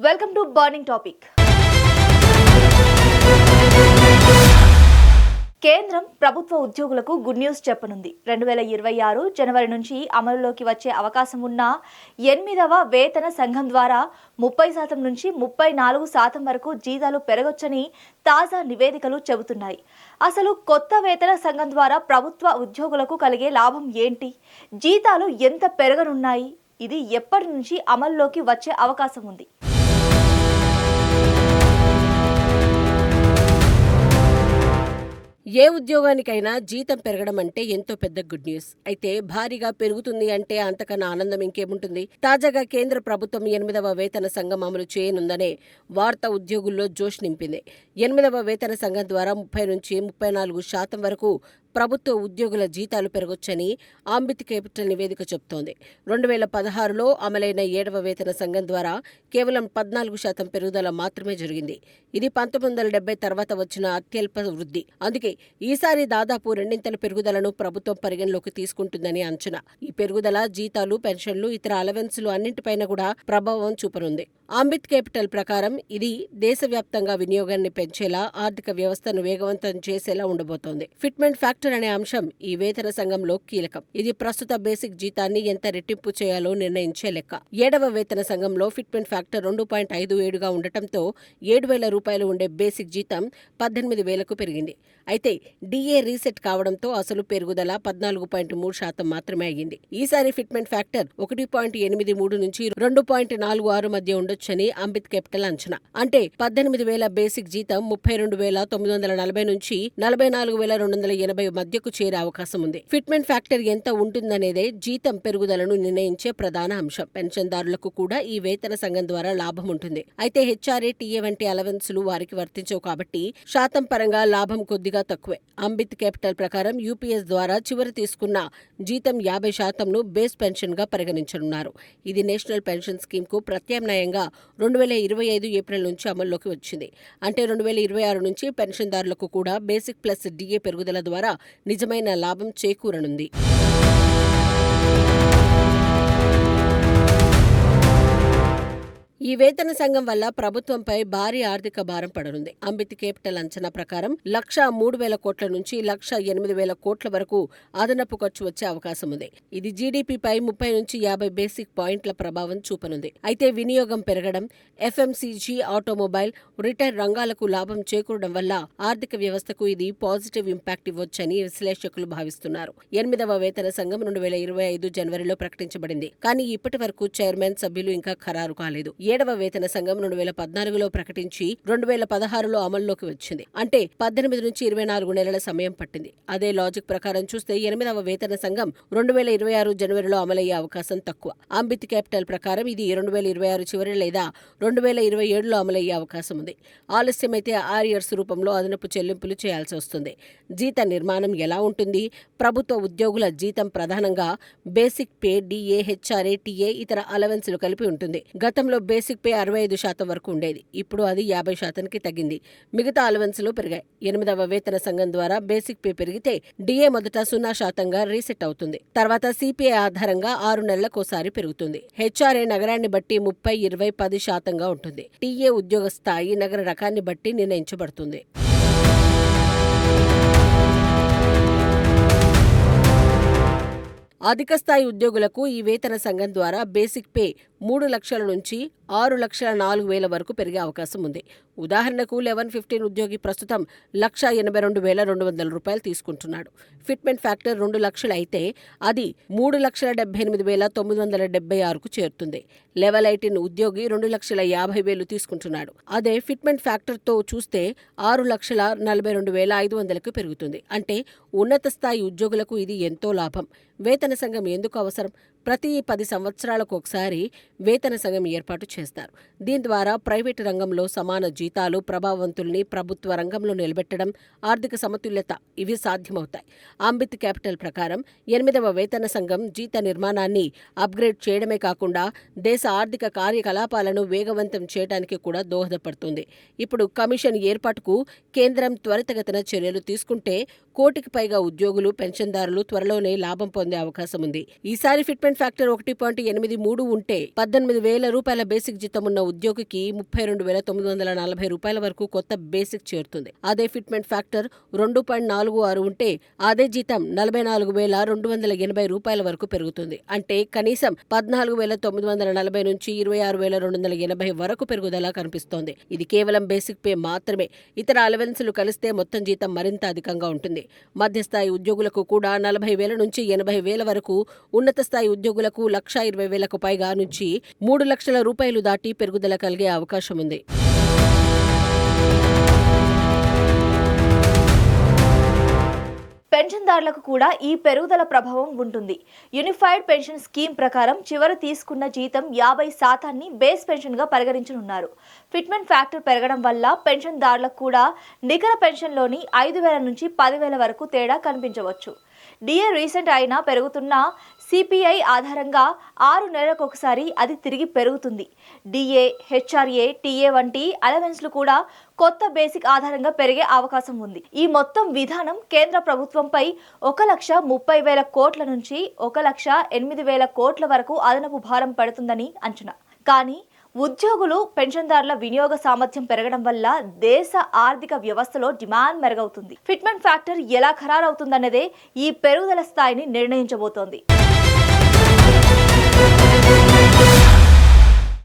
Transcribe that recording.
Welcome to burning topic. కేంద్రం ప్రభుత్వ ఉద్యోగులకు గుడ్ న్యూస్ చెప్పనుంది. 2026 జనవరి నుంచి అమలులోకి వచ్చే అవకాశం ఉన్న 8వ వేతన సంఘం ద్వారా 30% నుంచి 34% వరకు జీతాలు పెరగొచ్చని తాజా నివేదికలు చెబుతున్నాయి. అసలు కొత్త వేతన సంఘం ద్వారా ప్రభుత్వ ఉద్యోగులకు కలిగే లాభం ఏంటి? జీతాలు ఎంత పెరగనున్నాయి? ఇది ఎప్పటి నుంచి అమలులోకి వచ్చే అవకాశం ఉంది? ఏ ఉద్యోగానికైనా జీతం పెరగడం అంటే ఎంతో పెద్ద గుడ్ న్యూస్. అయితే భారీగా పెరుగుతుంది అంటే అంతకన్నా ఆనందం ఇంకేముంటుంది? తాజాగా కేంద్ర ప్రభుత్వం 8వ వేతన సంఘం అమలు చేయనుందనే వార్త ఉద్యోగుల్లో జోష్ నింపింది. 8వ వేతన సంఘం ద్వారా 30 నుంచి 34% వరకు ప్రభుత్వ ఉద్యోగుల జీతాలు పెరగొచ్చని ఆంబిత్ క్యాపిటల్ నివేదిక చెబుతోంది. 2016లో అమలైన 7వ వేతన సంఘం ద్వారా కేవలం 14% పెరుగుదల మాత్రమే జరిగింది. ఇది 1970 తర్వాత వచ్చిన అత్యల్ప వృద్ధి. అందుకే ఈసారి దాదాపు రెండింతల పెరుగుదలను ప్రభుత్వం పరిగణలోకి తీసుకుంటుందని అంచనా. ఈ పెరుగుదల జీతాలు, పెన్షన్లు, ఇతర అలవెన్సులు అన్నింటిపైన కూడా ప్రభావం చూపనుంది. ఆంబిత్ క్యాపిటల్ ప్రకారం ఇది దేశవ్యాప్తంగా వినియోగాన్ని పెంచేలా, ఆర్థిక వ్యవస్థను వేగవంతం చేసేలా ఉండబోతోంది. ఫిట్మెంట్ ఫ్యాక్టర్ అనే అంశం ఈ వేతన సంఘంలో కీలకం. ఇది ప్రస్తుత బేసిక్ జీతాన్ని ఎంత రెట్టింపు చేయాలో నిర్ణయించే లెక్క. 7వ వేతన సంఘంలో ఫిట్మెంట్ ఫ్యాక్టర్ 2.57గా ఉండటంతో 7,000 రూపాయలు ఉండే బేసిక్ జీతం 18,000కు పెరిగింది. అయితే డిఏ రీసెట్ కావడంతో అసలు పెరుగుదల 14.3% మాత్రమే అయ్యింది. ఈసారి ఫిట్మెంట్ ఫ్యాక్టర్ 1.83 నుంచి 2.46 మధ్య ఉండొచ్చని అంబిత్ క్యాపిటల్ అంచనా. అంటే 18,000 బేసిక్ జీతం 32,940 నుంచి 44,280 మధ్యకు చేరే అవకాశం ఉంది. ఫిట్మెంట్ ఫ్యాక్టర్ ఎంత ఉంటుందనేదే జీతం పెరుగుదలను నిర్ణయించే ప్రధాన అంశం. పెన్షన్దారులకు కూడా ఈ వేతన సంఘం ద్వారా లాభం ఉంటుంది. అయితే హెచ్ఆర్ఏ, టీఏ వంటి అలవెన్సులు వారికి వర్తించవు కాబట్టి శాతం పరంగా లాభం కొద్దిగా తక్కువే. అంబిత్ క్యాపిటల్ ప్రకారం యూపీఎస్ ద్వారా చివరి తీసుకున్న జీతం 50%ను బేస్ పెన్షన్ గా పరిగణించనున్నారు. ఇది నేషనల్ పెన్షన్ స్కీమ్ కు ప్రత్యామ్నాయంగా 2025 ఏప్రిల్ నుంచి అమల్లోకి వచ్చింది. అంటే 2026 నుంచి పెన్షన్దారులకు కూడా బేసిక్ ప్లస్ డిఏ పెరుగుదల ద్వారా నిజమైన లాభం చేకూరనుంది. ఈ వేతన సంఘం వల్ల ప్రభుత్వంపై భారీ ఆర్థిక భారం పడనుంది. అంబిత్ క్యాపిటల్ అంచనా ప్రకారం 1,03,000 కోట్ల నుంచి 1,08,000 కోట్ల వరకు అదనపు ఖర్చు వచ్చే అవకాశం ఉంది. ఇది జీడీపీపై 30 నుంచి 50 బేసిక్ పాయింట్ల ప్రభావం చూపనుంది. అయితే వినియోగం పెరగడం, ఎఫ్ఎంసీజీ, ఆటోమొబైల్, రిటైల్ రంగాలకు లాభం చేకూరడం వల్ల ఆర్థిక వ్యవస్థకు ఇది పాజిటివ్ ఇంపాక్ట్ ఇవ్వొచ్చని విశ్లేషకులు భావిస్తున్నారు. 8వ వేతన సంఘం 2025 జనవరిలో ప్రకటించబడింది. కానీ ఇప్పటి వరకు చైర్మన్, సభ్యులు ఇంకా ఖరారు కాలేదు. 7వ వేతన సంఘం 2014లో ప్రకటించి 2016లో అమల్లోకి వచ్చింది. అంటే 18 నుంచి 24 నెలల సమయం పట్టింది. అదే లాజిక్ ప్రకారం చూస్తే 8వ వేతన సంఘం 2026 జనవరిలో అమలయ్యే అవకాశం తక్కువ. అంబిత్ క్యాపిటల్ ప్రకారం ఇది 2026 చివరి లేదా 2027లో అమలయ్యే అవకాశం ఉంది. ఆలస్యమైతే ఆరియర్స్ రూపంలో అదనపు చెల్లింపులు చేయాల్సి వస్తుంది. జీత నిర్మాణం ఎలా ఉంటుంది? ప్రభుత్వ ఉద్యోగుల జీతం ప్రధానంగా basic pay, DA, HRA, TA, ఇతర అలవెన్సులు కలిపి ఉంటుంది. గతంలో బేసిక్ పే 65% వరకు ఉండేది. ఇప్పుడు అది 50%కి తగ్గింది. మిగతా అలవెన్సులు పెరిగాయి. 8వ వేతన సంఘం ద్వారా బేసిక్ పే పెరిగితే డిఏ మొదట 0%గా రీసెట్ అవుతుంది. తర్వాత సిపిఐ ఆధారంగా 6 నెలలకోసారి పెరుగుతుంది. హెచ్ఆర్ఏ నగరాన్ని బట్టి 30, 20, 10%గా ఉంటుంది. టీఏ ఉద్యోగ స్థాయి, నగర రకాన్ని బట్టి నిర్ణయించబడుతుంది. అధిక స్థాయి ఉద్యోగులకు ఈ వేతన సంఘం ద్వారా బేసిక్ పే 3 లక్షల నుంచి 6,04,000 వరకు పెరిగే అవకాశం ఉంది. ఉదాహరణకు 11-15 ఉద్యోగి ప్రస్తుతం 1,82,200 రూపాయలు తీసుకుంటున్నాడు. ఫిట్మెంట్ ఫ్యాక్టర్ 2 లక్షలు అయితే అది 3,78,976కు చేరుతుంది. లెవెల్ 18 ఉద్యోగి 2,50,000 తీసుకుంటున్నాడు. అదే ఫిట్మెంట్ ఫ్యాక్టర్తో చూస్తే 6,42,500కు పెరుగుతుంది. అంటే ఉన్నత స్థాయి ఉద్యోగులకు ఇది ఎంతో లాభం. వేతన సంఘం ఎందుకు అవసరం? ప్రతి 10 సంవత్సరాలకు ఒకసారి వేతన సంఘం ఏర్పాటు చేస్తారు. దీని ద్వారా ప్రైవేటు రంగంలో సమాన జీతాలు, ప్రభావవంతుల్ని ప్రభుత్వ రంగంలో నిలబెట్టడం, ఆర్థిక సమతుల్యత ఇవి సాధ్యమవుతాయి. అంబిత్ క్యాపిటల్ ప్రకారం 8వ వేతన సంఘం జీత నిర్మాణాన్ని అప్గ్రేడ్ చేయడమే కాకుండా దేశ ఆర్థిక కార్యకలాపాలను వేగవంతం చేయడానికి కూడా దోహదపడుతుంది. ఇప్పుడు కమిషన్ ఏర్పాటుకు కేంద్రం త్వరితగతిన చర్యలు తీసుకుంటే కోటికి పైగా ఉద్యోగులు, పెన్షన్దారులు త్వరలోనే లాభం పొందే అవకాశం ఉంది. ఈసారి ఫిట్మెంట్ ఫ్యాక్టర్ 1.83 ఉంటే 18,000 రూపాయల బేసిక్ జీతం ఉన్న ఉద్యోగికి 32,940 రూపాయల వరకు కొత్త బేసిక్ చేరుతుంది. అదే ఫిట్మెంట్ ఫ్యాక్టర్ 2.46 ఉంటే అదే జీతం 44,280 రూపాయల వరకు పెరుగుతుంది. అంటే కనీసం 14,940 నుంచి 26,280 వరకు పెరుగుదల కనిపిస్తోంది. ఇది కేవలం బేసిక్ పే మాత్రమే. ఇతర అలవెన్సులు కలిస్తే మొత్తం జీతం మరింత అధికంగా ఉంటుంది. మధ్యస్థాయి ఉద్యోగులకు కూడా 40,000 నుంచి 80,000 వరకు, ఉన్నత స్థాయి ఉద్యోగులకు 1,20,000కు పైగా నుంచి 3 లక్షల రూపాయలు దాటి పెరుగుదల కలిగే అవకాశం ఉంది. పెన్షన్దారులకు కూడా ఈ పెరుగుదల ప్రభావం ఉంటుంది. యూనిఫైడ్ పెన్షన్ స్కీమ్ ప్రకారం చివరి తీసుకున్న జీతం 50% బేస్ పెన్షన్గా పరిగణించనున్నారు. ఫిట్మెంట్ ఫ్యాక్టర్ పెరగడం వల్ల పెన్షన్దారులకు కూడా నికర పెన్షన్లోని 5,000 నుంచి 10,000 వరకు తేడా కనిపించవచ్చు. డిఏ రీసెంట్ అయినా పెరుగుతున్న సిపిఐ ఆధారంగా 6 నెలలకొకసారి అది తిరిగి పెరుగుతుంది. డిఏ, హెచ్ఆర్ఏ, టీఏ వంటి అలవెన్స్లు కూడా కొత్త బేసిక్ ఆధారంగా పెరిగే అవకాశం ఉంది. ఈ మొత్తం విధానం కేంద్ర ప్రభుత్వంపై 1,30,000 కోట్ల నుంచి 1,08,000 కోట్ల వరకు అదనపు భారం పడుతుందని అంచనా. కానీ ఉద్యోగులు, పెన్షన్దారుల వినియోగ సామర్థ్యం పెరగడం వల్ల దేశ ఆర్థిక వ్యవస్థలో డిమాండ్ మెరుగవుతుంది. ఫిట్మెంట్ ఫ్యాక్టర్ ఎలా ఖరారవుతుందన్నదే ఈ పెరుగుదల స్థాయిని నిర్ణయించబోతోంది.